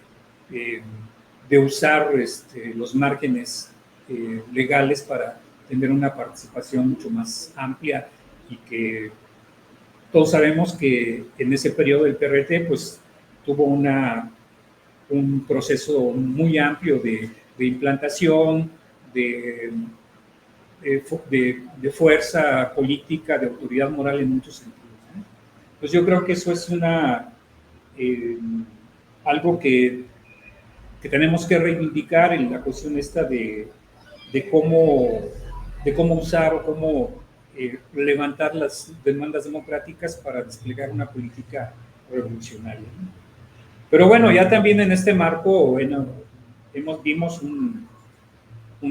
C: usar los márgenes legales para tener una participación mucho más amplia, y que todos sabemos que en ese periodo del PRT pues tuvo un proceso muy amplio de implantación, de fuerza política, de autoridad moral en muchos sentidos, ¿no? Pues yo creo que eso es algo que tenemos que reivindicar en la cuestión esta de cómo usar o cómo levantar las demandas democráticas para desplegar una política revolucionaria, ¿no? Pero bueno, ya también en este marco, bueno, vimos un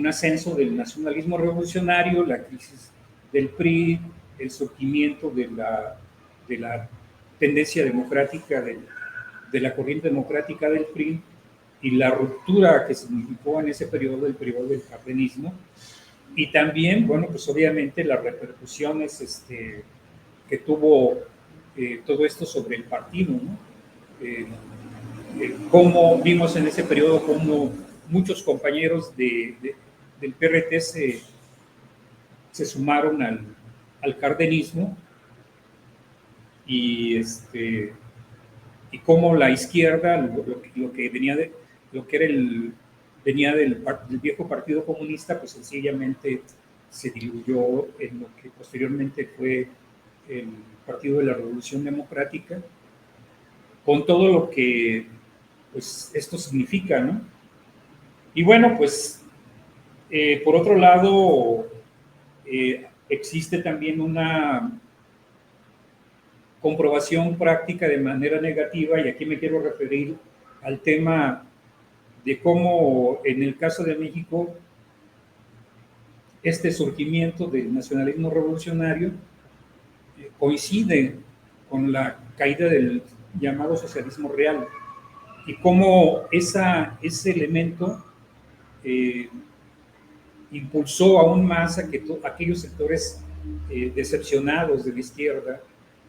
C: ascenso del nacionalismo revolucionario, la crisis del PRI, el surgimiento de la tendencia democrática, de la corriente democrática del PRI, y la ruptura que significó en ese periodo, el periodo del cardenismo, y también, bueno, pues obviamente las repercusiones que tuvo todo esto sobre el partido, ¿no? Cómo vimos en ese periodo cómo muchos compañeros del PRT se sumaron al cardenismo, y cómo la izquierda, lo que venía venía del viejo Partido Comunista, pues sencillamente se diluyó en lo que posteriormente fue el Partido de la Revolución Democrática, con todo lo que pues esto significa, ¿no? Y bueno, pues por otro lado existe también una comprobación práctica de manera negativa, y aquí me quiero referir al tema de cómo en el caso de México este surgimiento del nacionalismo revolucionario coincide con la caída del llamado socialismo real, y cómo ese elemento impulsó aún más a que aquellos sectores decepcionados de la izquierda,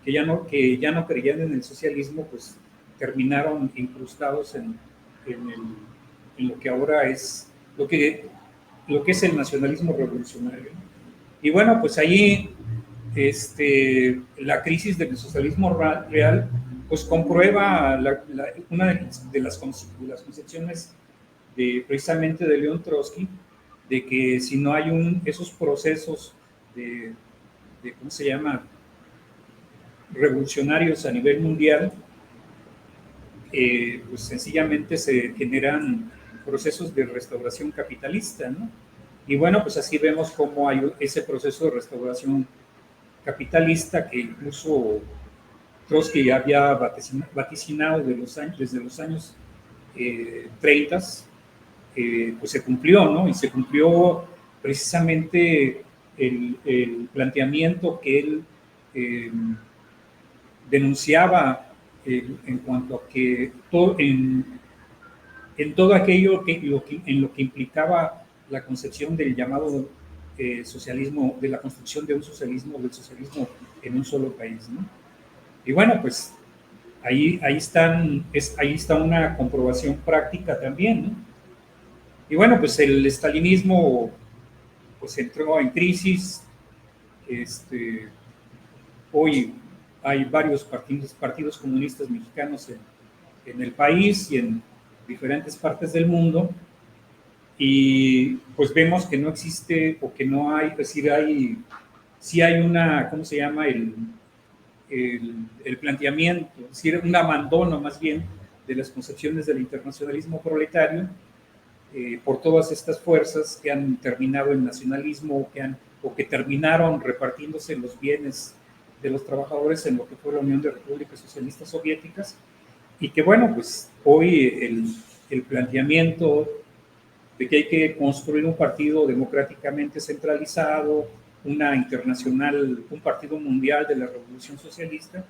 C: que ya no creían en el socialismo, pues terminaron incrustados en lo que ahora es lo que es el nacionalismo revolucionario. Y bueno, pues ahí la crisis del socialismo real pues comprueba una de las concepciones precisamente de León Trotsky, de que si no hay esos procesos de ¿cómo se llama?, revolucionarios a nivel mundial, pues sencillamente se generan procesos de restauración capitalista, ¿no? Y bueno, pues así vemos cómo hay ese proceso de restauración capitalista que incluso Trotsky había vaticinado desde los años 30, pues se cumplió, ¿no? Y se cumplió precisamente el planteamiento que él denunciaba en cuanto a que en todo aquello en lo que implicaba la concepción del llamado socialismo, de la construcción de un socialismo, del socialismo en un solo país, ¿no? Y bueno, pues ahí está una comprobación práctica también, ¿no? Y bueno, pues el estalinismo pues entró en crisis. Hoy hay varios partidos comunistas mexicanos en el país y en diferentes partes del mundo, y pues vemos que no existe, o que no hay, es decir, sí hay una, ¿cómo se llama?, el planteamiento, es decir, un abandono más bien de las concepciones del internacionalismo proletario por todas estas fuerzas que han terminado en nacionalismo, o que terminaron repartiéndose los bienes de los trabajadores en lo que fue la Unión de Repúblicas Socialistas Soviéticas, y que bueno, pues hoy el planteamiento de que hay que construir un partido democráticamente centralizado, una internacional, un partido mundial de la revolución socialista,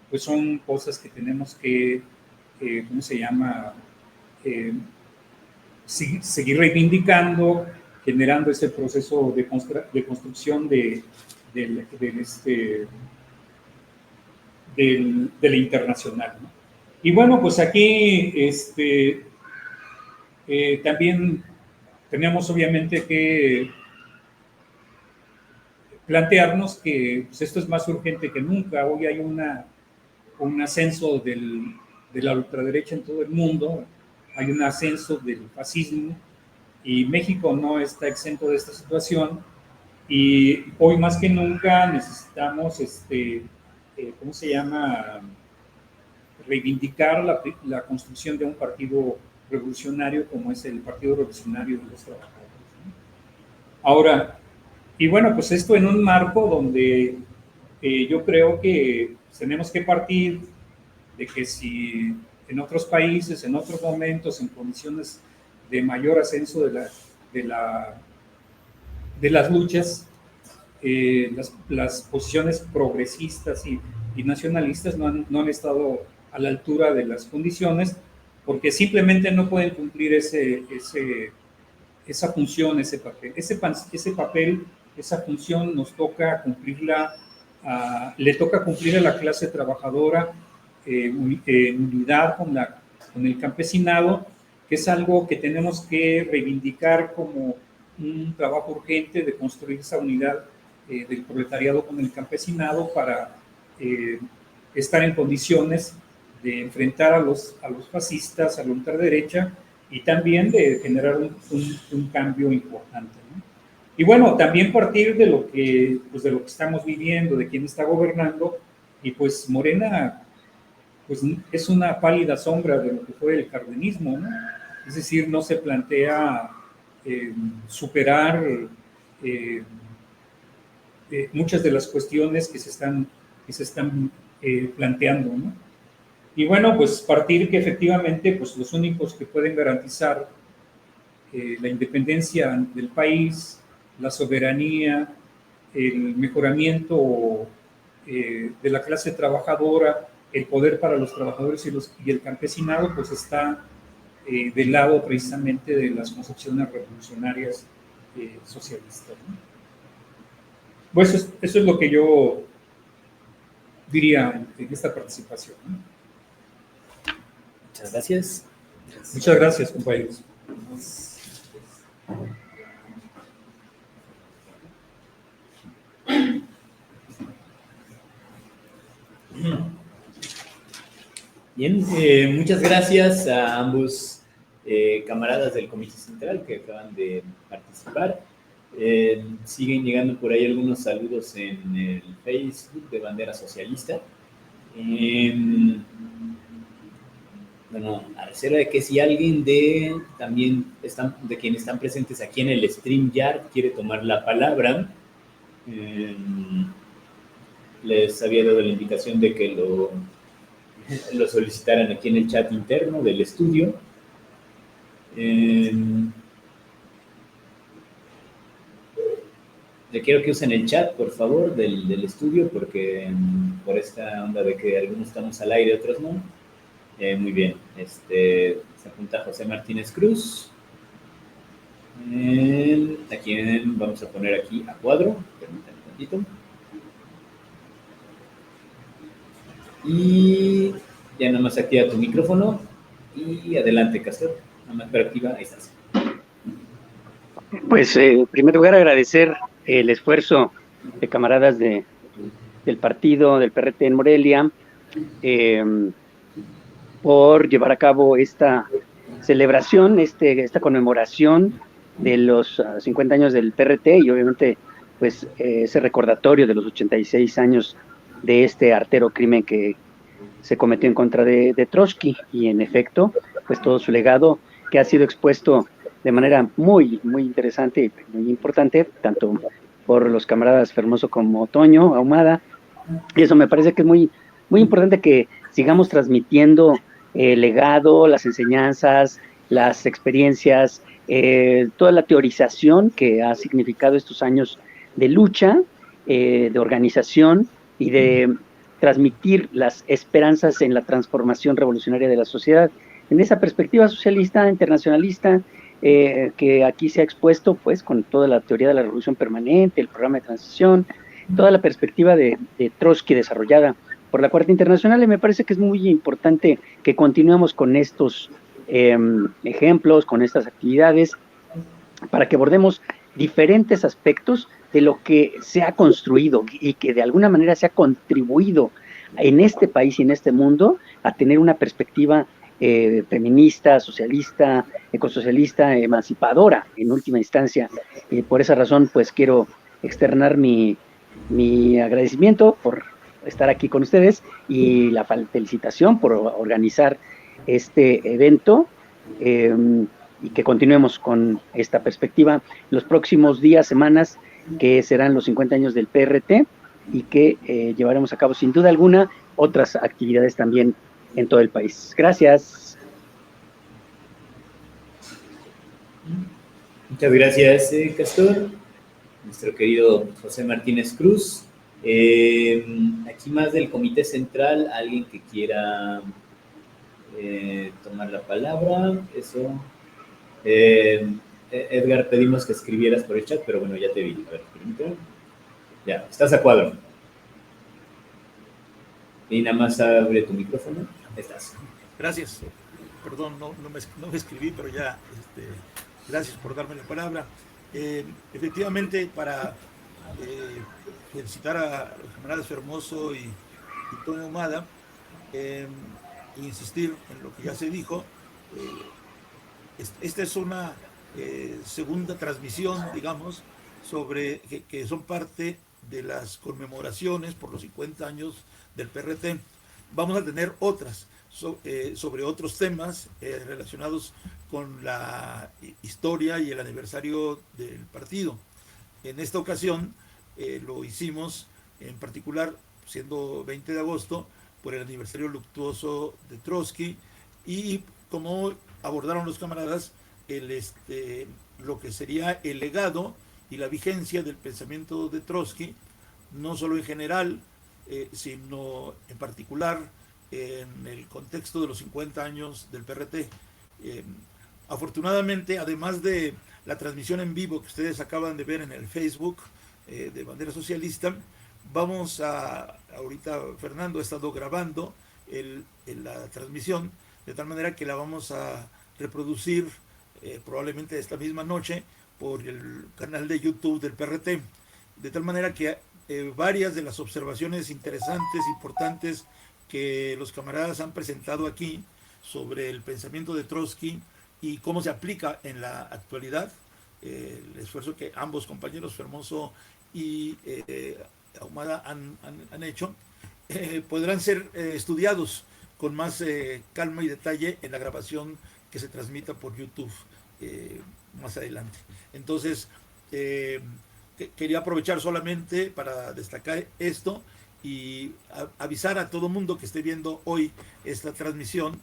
C: pues son cosas que tenemos que, ¿cómo se llama?, seguir reivindicando, generando ese proceso de construcción de la internacional, ¿no? Y bueno, pues aquí también tenemos obviamente que plantearnos que pues, esto es más urgente que nunca. Hoy hay un ascenso de la ultraderecha en todo el mundo, hay un ascenso del fascismo, y México no está exento de esta situación, y hoy más que nunca necesitamos, ¿cómo se llama?, reivindicar la construcción de un partido revolucionario como es el Partido Revolucionario de los Trabajadores, ¿no? Ahora, y bueno, pues esto en un marco donde yo creo que tenemos que partir de que si en otros países, en otros momentos, en condiciones de mayor ascenso de las luchas, las posiciones progresistas y nacionalistas no han estado a la altura de las condiciones, porque simplemente no pueden cumplir esa función, ese papel. Esa función nos toca cumplirla, le toca cumplir a la clase trabajadora en unidad con el campesinado, que es algo que tenemos que reivindicar como un trabajo urgente de construir esa unidad del proletariado con el campesinado para estar en condiciones de enfrentar a los fascistas, a la ultraderecha, y también de generar un cambio importante, ¿no? Y bueno, también partir de lo que estamos viviendo, de quién está gobernando, y pues Morena pues es una pálida sombra de lo que fue el cardenismo, ¿no? Es decir, no se plantea superar muchas de las cuestiones que se están planteando, ¿no? Y bueno, pues partir que efectivamente pues los únicos que pueden garantizar la independencia del país, la soberanía, el mejoramiento de la clase trabajadora, el poder para los trabajadores y el campesinado, pues está del lado precisamente de las concepciones revolucionarias socialistas, ¿no? Pues eso es lo que yo diría en esta participación, ¿no?
A: Muchas gracias.
C: Muchas gracias, compañeros.
A: Bien, muchas gracias a ambos camaradas del Comité Central que acaban de participar. Siguen llegando por ahí algunos saludos en el Facebook de Bandera Socialista. Bueno, a reserva de que si alguien de quienes están presentes aquí en el StreamYard quiere tomar la palabra, les había dado la indicación de que lo solicitaran aquí en el chat interno del estudio. Le quiero que usen el chat, por favor, del estudio, porque por esta onda de que algunos estamos al aire, otros no. Muy bien. Se apunta José Martínez Cruz. A quien vamos a poner aquí a cuadro. Permítanme un tantito. Y ya nada más activa tu micrófono. Y adelante, Castor. Nada más para activa, ahí estás.
D: Pues en primer lugar agradecer el esfuerzo de camaradas del partido, del PRT en Morelia, por llevar a cabo esta celebración, esta conmemoración de los 50 años del PRT y obviamente pues ese recordatorio de los 86 años de este artero crimen que se cometió en contra de Trotsky, y en efecto pues todo su legado que ha sido expuesto de manera muy interesante y muy importante, tanto por los camaradas Fermoso como Toño Ahumada, y eso me parece que es muy importante que sigamos transmitiendo el legado, las enseñanzas, las experiencias, toda la teorización que ha significado estos años de lucha, de organización y de transmitir las esperanzas en la transformación revolucionaria de la sociedad. En esa perspectiva socialista, internacionalista, que aquí se ha expuesto pues con toda la teoría de la revolución permanente, el programa de transición, toda la perspectiva de Trotsky desarrollada por la Cuarta Internacional, y me parece que es muy importante que continuemos con estos ejemplos, con estas actividades, para que abordemos diferentes aspectos de lo que se ha construido y que de alguna manera se ha contribuido en este país y en este mundo a tener una perspectiva feminista, socialista, ecosocialista, emancipadora en última instancia. Por esa razón, pues quiero externar mi agradecimiento por estar aquí con ustedes y la felicitación por organizar este evento, y que continuemos con esta perspectiva los próximos días, semanas, que serán los 50 años del PRT, y que llevaremos a cabo sin duda alguna otras actividades también en todo el país. Gracias.
A: Muchas gracias, Castor. Nuestro querido José Martínez Cruz. Aquí más del Comité Central, alguien que quiera tomar la palabra. Eso. Edgar, pedimos que escribieras por el chat, pero bueno, ya te vi. A ver, permíteme. Ya, estás a cuadro. Y nada más abre tu micrófono. Estás.
E: Gracias. Perdón, no me escribí, pero ya, gracias por darme la palabra. Efectivamente, para felicitar a los camaradas Fermoso y Toño Ahumada, insistir en lo que ya se dijo. Esta es una segunda transmisión, digamos, sobre que son parte de las conmemoraciones por los 50 años del PRT. Vamos a tener otras sobre otros temas relacionados con la historia y el aniversario del partido. En esta ocasión lo hicimos en particular, siendo 20 de agosto, por el aniversario luctuoso de Trotsky, y como abordaron los camaradas lo que sería el legado y la vigencia del pensamiento de Trotsky, no solo en general, sino en particular en el contexto de los 50 años del PRT. Afortunadamente, además de la transmisión en vivo que ustedes acaban de ver en el Facebook, de bandera socialista. Ahorita Fernando ha estado grabando la transmisión, de tal manera que la vamos a reproducir probablemente esta misma noche por el canal de YouTube del PRT, de tal manera que varias de las observaciones interesantes, importantes, que los camaradas han presentado aquí sobre el pensamiento de Trotsky y cómo se aplica en la actualidad, el esfuerzo que ambos compañeros, Fermoso y Ahumada, han hecho, podrán ser estudiados con más calma y detalle en la grabación que se transmita por YouTube más adelante. Entonces, quería aprovechar solamente para destacar esto y avisar a todo mundo que esté viendo hoy esta transmisión,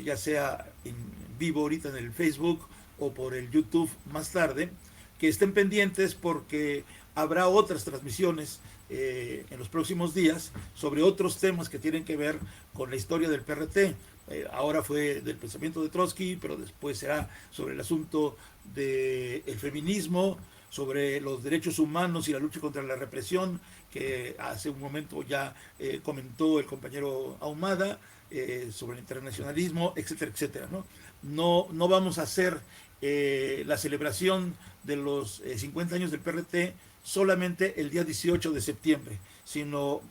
E: ya sea en vivo ahorita en el Facebook o por el YouTube más tarde, que estén pendientes porque habrá otras transmisiones en los próximos días sobre otros temas que tienen que ver con la historia del PRT. Ahora fue del pensamiento de Trotsky, pero después será sobre el asunto del feminismo, sobre los derechos humanos y la lucha contra la represión, que hace un momento ya comentó el compañero Ahumada, sobre el internacionalismo, etcétera, etcétera, ¿no? No vamos a hacer la celebración de los 50 años del PRT solamente el día 18 de septiembre, sino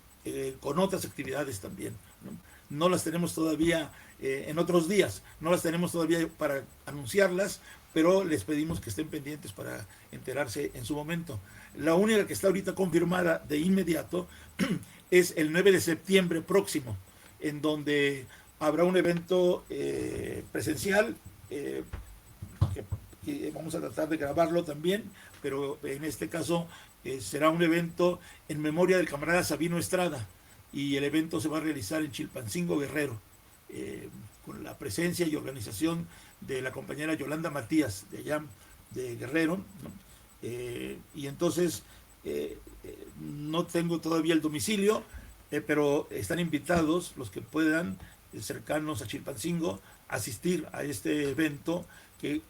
E: con otras actividades también, ¿no? No las tenemos todavía en otros días, no las tenemos todavía para anunciarlas, pero les pedimos que estén pendientes para enterarse en su momento. La única que está ahorita confirmada de inmediato es el 9 de septiembre próximo, en donde habrá un evento presencial, que vamos a tratar de grabarlo también, pero en este caso será un evento en memoria del camarada Sabino Estrada, y el evento se va a realizar en Chilpancingo, Guerrero, con la presencia y organización de la compañera Yolanda Matías, de allá de Guerrero, ¿no? Y entonces no tengo todavía el domicilio, pero están invitados los que puedan, cercanos a Chilpancingo, asistir a este evento que,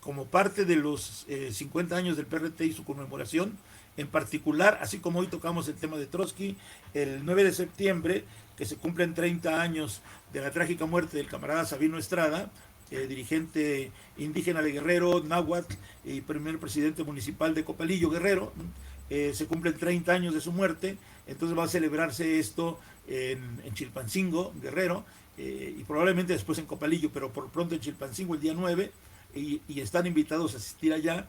E: como parte de los 50 años del PRT y su conmemoración, en particular, así como hoy tocamos el tema de Trotsky, el 9 de septiembre, que se cumplen 30 años de la trágica muerte del camarada Sabino Estrada, dirigente indígena de Guerrero, náhuatl, y primer presidente municipal de Copalillo, Guerrero. Se cumplen 30 años de su muerte, entonces va a celebrarse esto en Chilpancingo, Guerrero, y probablemente después en Copalillo, pero por pronto en Chilpancingo el día 9, y están invitados a asistir allá.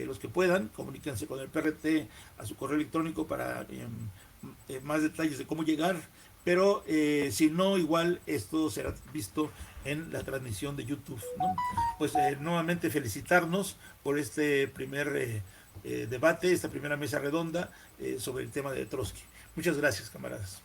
E: Los que puedan, comuníquense con el PRT a su correo electrónico para más detalles de cómo llegar, pero si no, igual esto será visto en la transmisión de YouTube, ¿no? Pues nuevamente felicitarnos por este primer debate, esta primera mesa redonda sobre el tema de Trotsky. Muchas gracias, camaradas.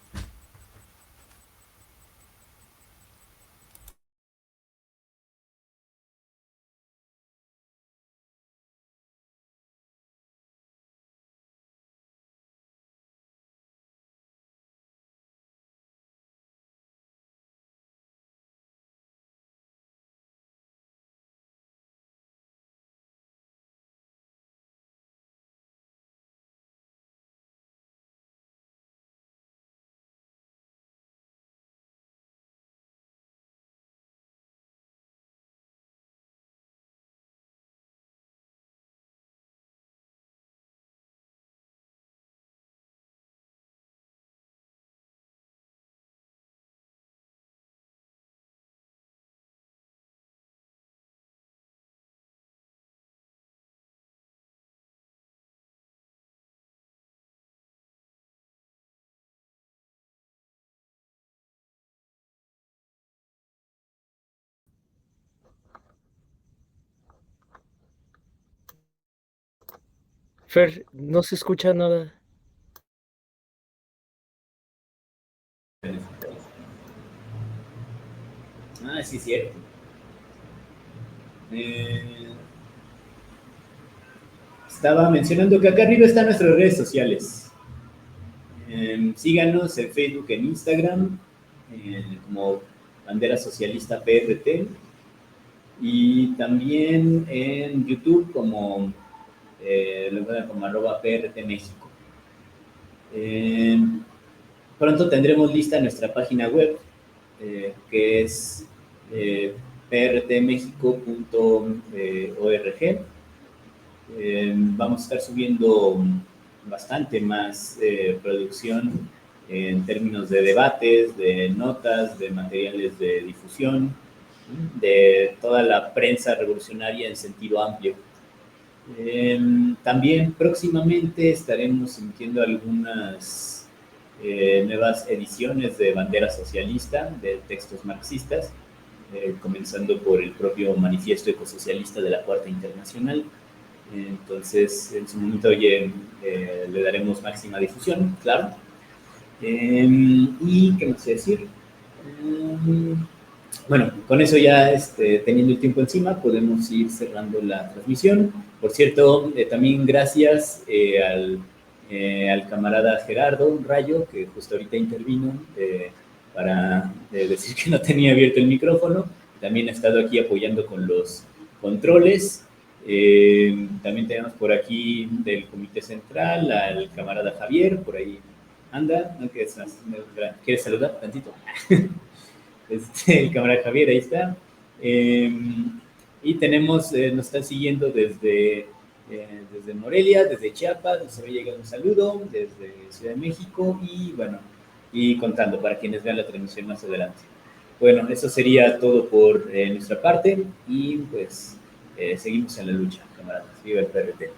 F: Fer, no se escucha nada.
A: Ah, sí, cierto. Estaba mencionando que acá arriba están nuestras redes sociales. Síganos en Facebook, en Instagram, como Bandera Socialista PRT, y también en YouTube como lo encuentran como @PRT México. Pronto tendremos lista nuestra página web, que es prtmexico.org. Vamos a estar subiendo bastante más producción en términos de debates, de notas, de materiales de difusión, de toda la prensa revolucionaria en sentido amplio. También próximamente estaremos emitiendo algunas nuevas ediciones de Bandera Socialista, de textos marxistas, comenzando por el propio Manifiesto Ecosocialista de la Cuarta Internacional. Entonces, en su momento le daremos máxima difusión, claro. ¿Y qué más decir? Bueno, con eso ya teniendo el tiempo encima, podemos ir cerrando la transmisión. Por cierto, también gracias al camarada Gerardo Rayo, que justo ahorita intervino para decir que no tenía abierto el micrófono. También ha estado aquí apoyando con los controles. También tenemos por aquí del Comité Central al camarada Javier, por ahí anda, ¿no? ¿Quieres saludar tantito? El camarada Javier, ahí está. Y tenemos, nos están siguiendo desde Morelia, desde Chiapas, nos había llegado un saludo, desde Ciudad de México, y bueno, y contando para quienes vean la transmisión más adelante. Bueno, eso sería todo por nuestra parte, y pues seguimos en la lucha, camaradas. Viva el PRT.